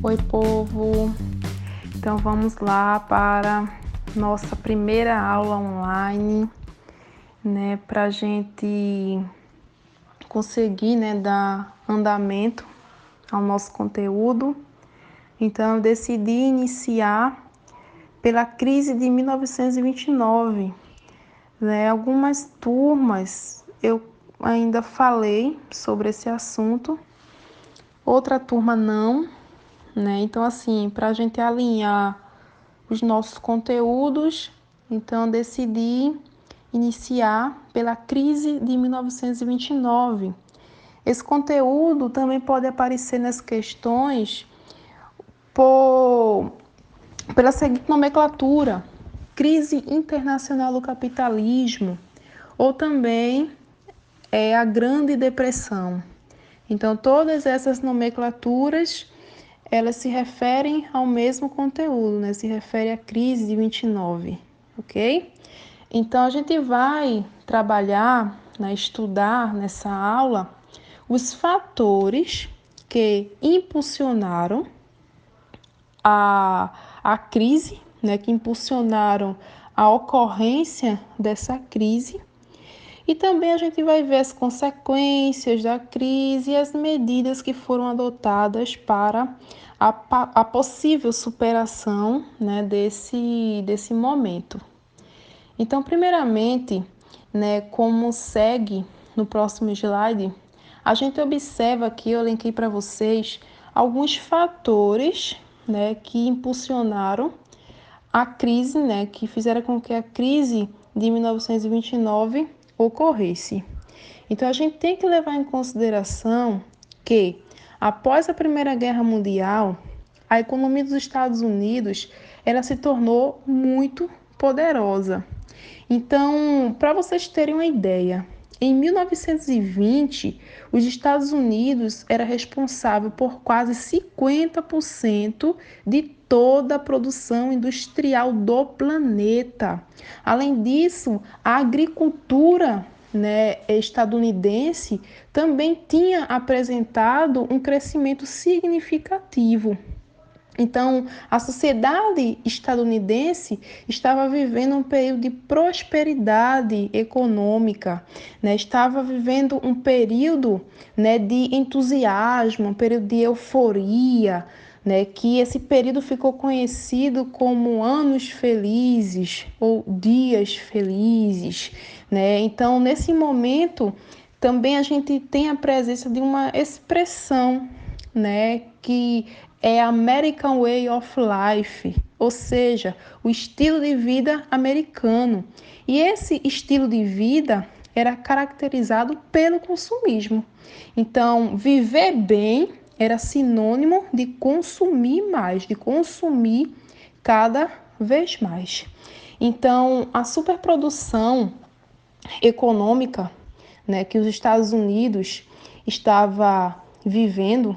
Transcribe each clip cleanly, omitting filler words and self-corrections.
Oi, povo! Então, vamos lá para nossa primeira aula online, né? Para a gente conseguir, né, dar andamento ao nosso conteúdo. Então, eu decidi iniciar pela crise de 1929, né? Algumas turmas eu ainda falei sobre esse assunto, outra turma não, né? Então, assim, para a gente alinhar os nossos conteúdos, então eu decidi iniciar pela crise de 1929. Esse conteúdo também pode aparecer nas questões pela seguinte nomenclatura: crise internacional do capitalismo, ou também a Grande Depressão. Então, todas essas nomenclaturas, elas se referem ao mesmo conteúdo, né? Se refere à crise de 29, ok? Então, a gente vai trabalhar, né, estudar nessa aula os fatores que impulsionaram a crise, né, que impulsionaram a ocorrência dessa crise. E também a gente vai ver as consequências da crise e as medidas que foram adotadas para a possível superação, né, desse momento. Então, primeiramente, né, como segue no próximo slide, a gente observa aqui, eu elenquei para vocês alguns fatores, né, que impulsionaram a crise, né, que fizeram com que a crise de 1929 ocorresse. Então, a gente tem que levar em consideração que, após a Primeira Guerra Mundial, a economia dos Estados Unidos ela se tornou muito poderosa. Então, para vocês terem uma ideia, em 1920, os Estados Unidos era responsável por quase 50% de toda a produção industrial do planeta. Além disso, a agricultura, né, estadunidense também tinha apresentado um crescimento significativo. Então, a sociedade estadunidense estava vivendo um período de prosperidade econômica, né? Estava vivendo um período, né, de entusiasmo, um período de euforia, né? Que esse período ficou conhecido como anos felizes ou dias felizes, né? Então, nesse momento, também a gente tem a presença de uma expressão, né, que é American Way of Life, ou seja, o estilo de vida americano. E esse estilo de vida era caracterizado pelo consumismo. Então, viver bem era sinônimo de consumir mais, de consumir cada vez mais. Então, a superprodução econômica, né, que os Estados Unidos estava vivendo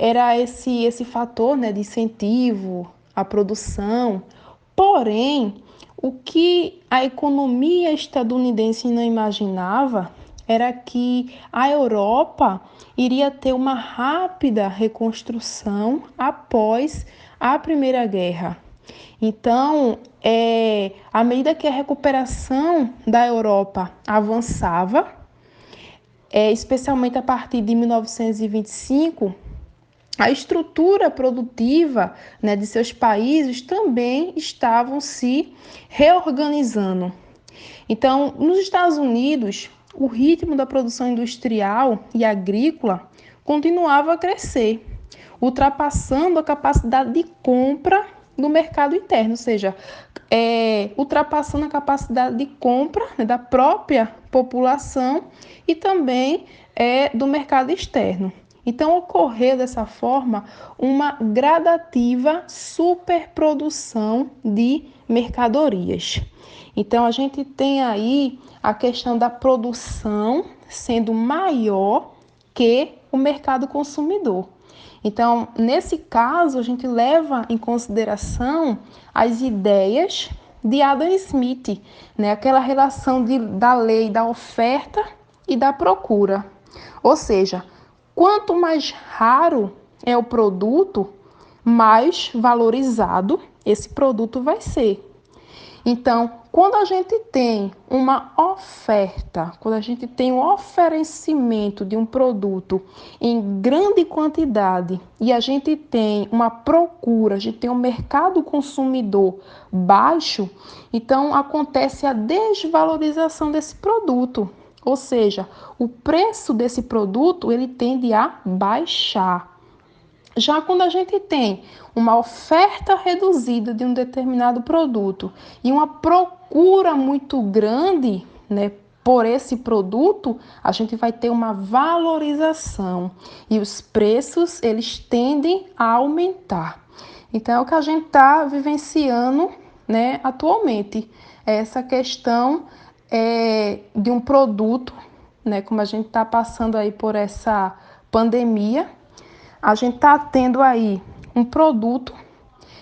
era esse fator, né, de incentivo à produção. Porém, o que a economia estadunidense não imaginava era que a Europa iria ter uma rápida reconstrução após a Primeira Guerra. Então, à medida que a recuperação da Europa avançava, especialmente a partir de 1925, a estrutura produtiva, né, de seus países também estavam se reorganizando. Então, nos Estados Unidos, o ritmo da produção industrial e agrícola continuava a crescer, ultrapassando a capacidade de compra do mercado interno, ou seja, ultrapassando a capacidade de compra, né, da própria população e também do mercado externo. Então, ocorreu dessa forma uma gradativa superprodução de mercadorias. Então, a gente tem aí a questão da produção sendo maior que o mercado consumidor. Então, nesse caso, a gente leva em consideração as ideias de Adam Smith, né? Aquela relação da lei da oferta e da procura. Ou seja, quanto mais raro é o produto, mais valorizado esse produto vai ser. Então, quando a gente tem uma oferta, quando a gente tem um oferecimento de um produto em grande quantidade e a gente tem uma procura, a gente tem um mercado consumidor baixo, então acontece a desvalorização desse produto. Ou seja, o preço desse produto ele tende a baixar. Já quando a gente tem uma oferta reduzida de um determinado produto e uma procura muito grande, né, por esse produto, a gente vai ter uma valorização e os preços eles tendem a aumentar. Então é o que a gente está vivenciando, né, atualmente. Essa questão de um produto, né, como a gente está passando aí por essa pandemia, a gente está tendo aí um produto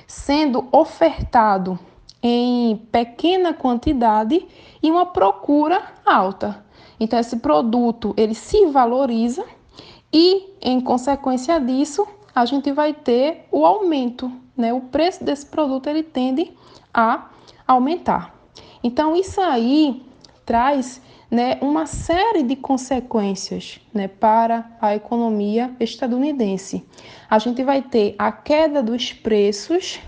sendo ofertado em pequena quantidade e uma procura alta. Então, esse produto ele se valoriza e, em consequência disso, a gente vai ter o aumento, né? O preço desse produto ele tende a aumentar. Então, isso aí traz, né, uma série de consequências, né, para a economia estadunidense. A gente vai ter a queda dos preços,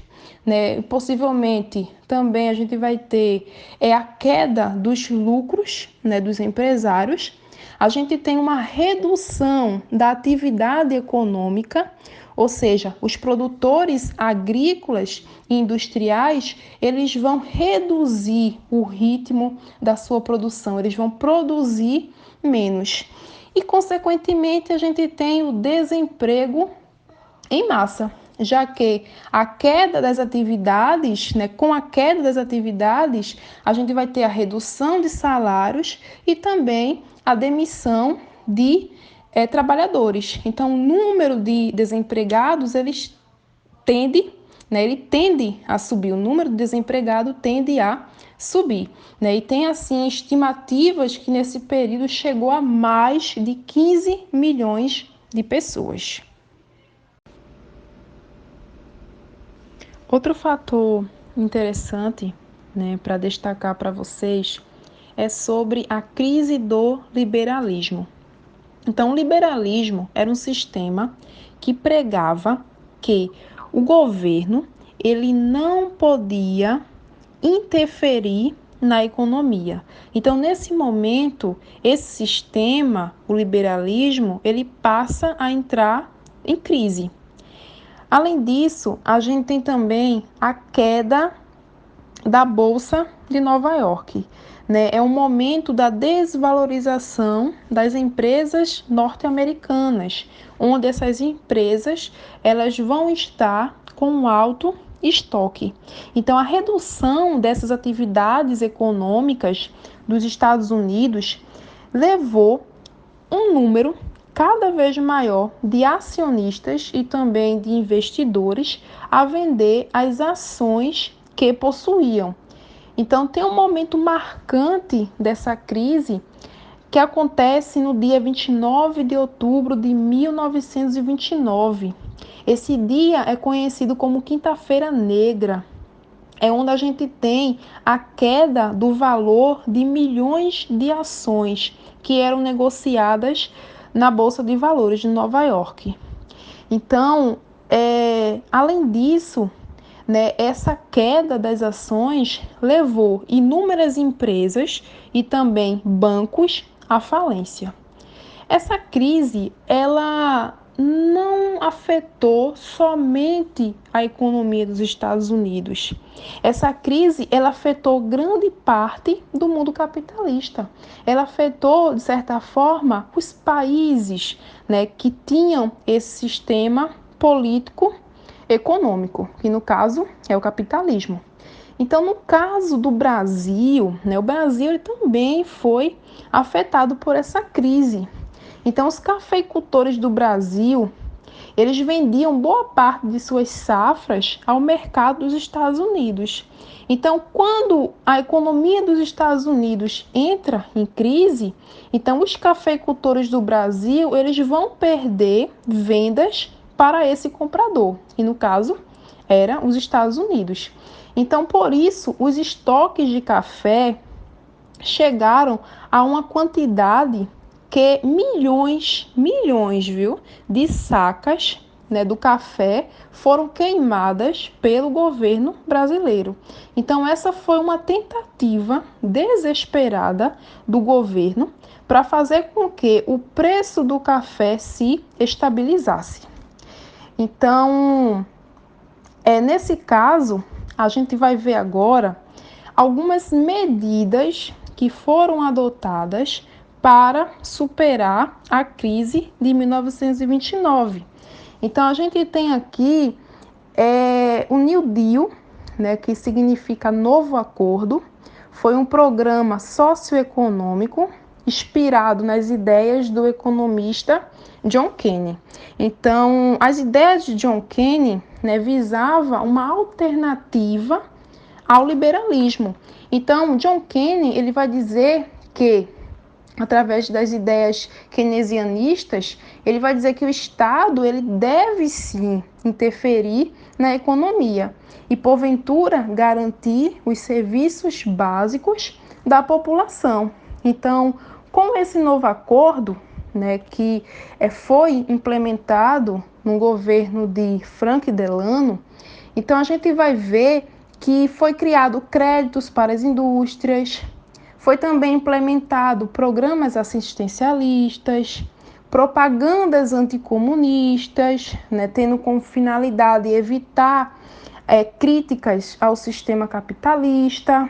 né, possivelmente também a gente vai ter a queda dos lucros, né, dos empresários. A gente tem uma redução da atividade econômica, ou seja, os produtores agrícolas e industriais, eles vão reduzir o ritmo da sua produção, eles vão produzir menos. E, consequentemente, a gente tem o desemprego em massa, já que a queda das atividades, né, com a queda das atividades, a gente vai ter a redução de salários e também a demissão de trabalhadores. Então, o número de desempregados ele tende a subir, o número de desempregados tende a subir, né? E tem assim estimativas que nesse período chegou a mais de 15 milhões de pessoas. Outro fator interessante, né, para destacar para vocês é sobre a crise do liberalismo. Então, o liberalismo era um sistema que pregava que o governo ele não podia interferir na economia. Então, nesse momento, esse sistema, o liberalismo, ele passa a entrar em crise. Além disso, a gente tem também a queda da Bolsa de Nova York, né? É um momento da desvalorização das empresas norte-americanas, onde essas empresas elas vão estar com um alto estoque. Então, a redução dessas atividades econômicas dos Estados Unidos levou um número cada vez maior de acionistas e também de investidores a vender as ações que possuíam. Então, tem um momento marcante dessa crise que acontece no dia 29 de outubro de 1929. Esse dia é conhecido como Quinta-feira Negra. É onde a gente tem a queda do valor de milhões de ações que eram negociadas na Bolsa de Valores de Nova York. Então, além disso, né, essa queda das ações levou inúmeras empresas e também bancos à falência. Essa crise, ela não afetou somente a economia dos Estados Unidos. Essa crise, ela afetou grande parte do mundo capitalista. Ela afetou, de certa forma, os países, né, que tinham esse sistema político econômico, que no caso é o capitalismo. Então, no caso do Brasil, né, o Brasil ele também foi afetado por essa crise. Então, os cafeicultores do Brasil, eles vendiam boa parte de suas safras ao mercado dos Estados Unidos. Então, quando a economia dos Estados Unidos entra em crise, então os cafeicultores do Brasil, eles vão perder vendas para esse comprador, e no caso era os Estados Unidos. Então, por isso, os estoques de café chegaram a uma quantidade que milhões, viu, de sacas, né, do café foram queimadas pelo governo brasileiro. Então, essa foi uma tentativa desesperada do governo para fazer com que o preço do café se estabilizasse. Então, nesse caso, a gente vai ver agora algumas medidas que foram adotadas para superar a crise de 1929. Então, a gente tem aqui o New Deal, né, que significa Novo Acordo. Foi um programa socioeconômico inspirado nas ideias do economista John Kennedy. Então, as ideias de John Kennedy, né, visavam uma alternativa ao liberalismo. Então, John Kennedy, ele vai dizer que, através das ideias keynesianistas, ele vai dizer que o Estado ele deve sim interferir na economia e, porventura, garantir os serviços básicos da população. Então, com esse novo acordo, né, que foi implementado no governo de Franklin Delano, então a gente vai ver que foi criado créditos para as indústrias, foi também implementado programas assistencialistas, propagandas anticomunistas, né, tendo como finalidade evitar críticas ao sistema capitalista,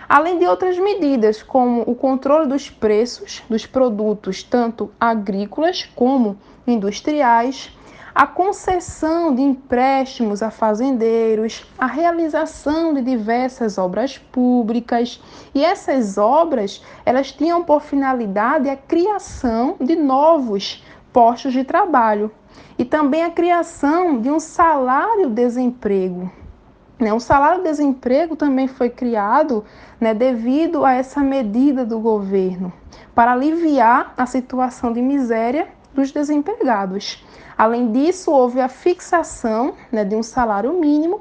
além de outras medidas, como o controle dos preços dos produtos, tanto agrícolas como industriais, a concessão de empréstimos a fazendeiros, a realização de diversas obras públicas, e essas obras, elas tinham por finalidade a criação de novos postos de trabalho e também a criação de um salário-desemprego. O salário-desemprego também foi criado, né, devido a essa medida do governo, para aliviar a situação de miséria dos desempregados. Além disso, houve a fixação, né, de um salário mínimo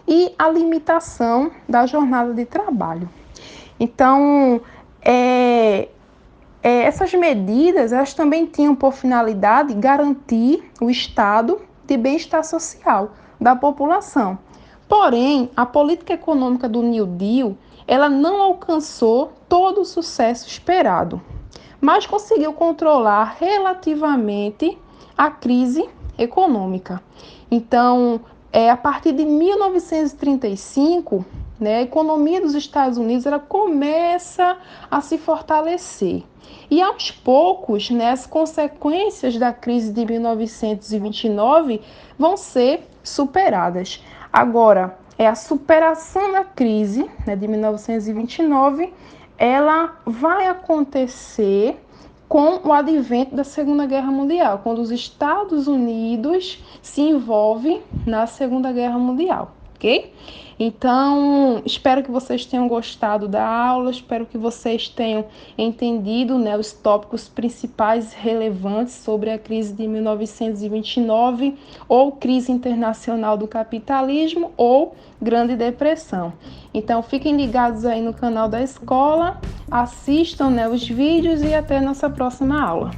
e a limitação da jornada de trabalho. Então, essas medidas elas também tinham por finalidade garantir o estado de bem-estar social da população. Porém, a política econômica do New Deal ela não alcançou todo o sucesso esperado, mas conseguiu controlar relativamente a crise econômica. Então, a partir de 1935, né, a economia dos Estados Unidos ela começa a se fortalecer. E aos poucos, né, as consequências da crise de 1929 vão ser superadas. Agora, a superação da crise, né, de 1929, ela vai acontecer com o advento da Segunda Guerra Mundial, quando os Estados Unidos se envolvem na Segunda Guerra Mundial, ok? Então, espero que vocês tenham gostado da aula, espero que vocês tenham entendido, né, os tópicos principais relevantes sobre a crise de 1929, ou crise internacional do capitalismo, ou Grande Depressão. Então, fiquem ligados aí no canal da escola, assistam, né, os vídeos e até nossa próxima aula.